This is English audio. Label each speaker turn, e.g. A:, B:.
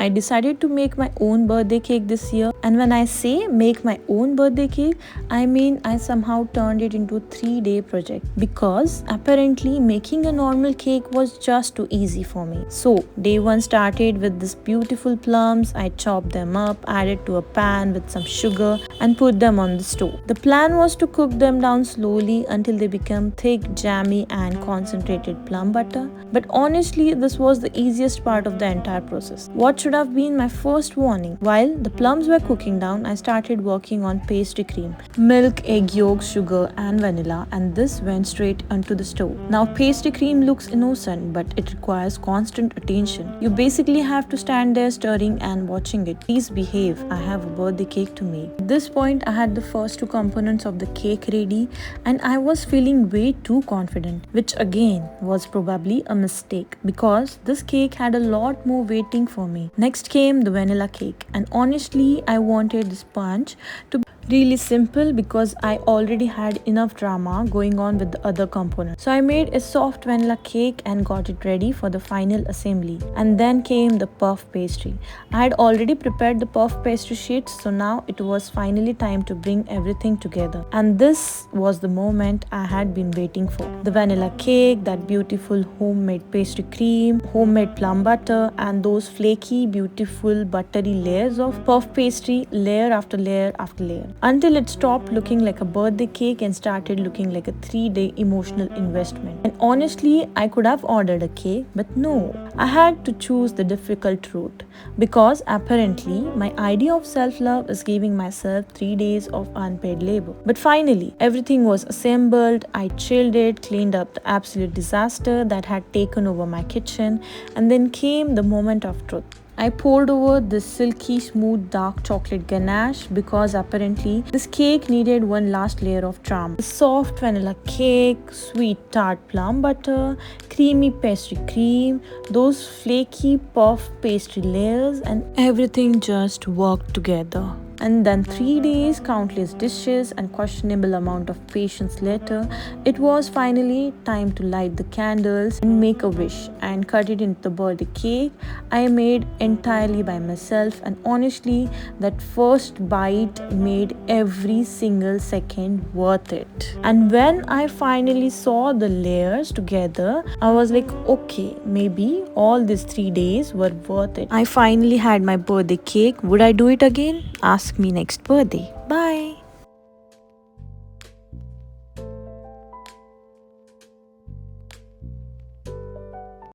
A: I decided to make my own birthday cake this year. And when I say make my own birthday cake, I mean I somehow turned it into a 3-day project because apparently making a normal cake was just too easy for me. So day 1 started with this beautiful plums. I chopped them up, added to a pan with some sugar and put them on the stove. The plan was to cook them down slowly until they become thick, jammy and concentrated plum butter. But honestly, this was the easiest part of the entire process. What should have been my first warning? While the plums were cooking down, I started working on pastry cream, milk, egg yolks, sugar and vanilla, and this went straight onto the stove. Now pastry cream looks innocent, but it requires constant attention. You basically have to stand there stirring and watching it. Please behave, I have a birthday cake to make. At this point, I had the first 2 components of the cake ready and I was feeling way too confident, which again was probably a mistake because this cake had a lot more waiting for me. Next came the vanilla cake, and honestly I wanted the sponge to be really simple because I already had enough drama going on with the other components. So I made a soft vanilla cake and got it ready for the final assembly. And then came the puff pastry. I had already prepared the puff pastry sheets, so now it was finally time to bring everything together. And this was the moment I had been waiting for. The vanilla cake, that beautiful homemade pastry cream, homemade plum butter, and those flaky, beautiful buttery layers of puff pastry, layer after layer after layer, until it stopped looking like a birthday cake and started looking like a 3-day emotional investment. And honestly, I could have ordered a cake, but no, I had to choose the difficult route because apparently my idea of self-love is giving myself 3 days of unpaid labor. But finally, everything was assembled. I chilled it, cleaned up the absolute disaster that had taken over my kitchen, and then came the moment of truth. I poured over this silky, smooth, dark chocolate ganache because apparently this cake needed one last layer of charm. The soft vanilla cake, sweet tart plum butter, creamy pastry cream, those flaky puff pastry layers, and everything just worked together. And then 3 days, countless dishes, and questionable amount of patience later, it was finally time to light the candles and make a wish and cut it into the birthday cake I made entirely by myself. And honestly, that first bite made every single second worth it. And when I finally saw the layers together, I was like, okay, maybe all these 3 days were worth it. I finally had my birthday cake. Would I do it again? Ask me next birthday. Bye.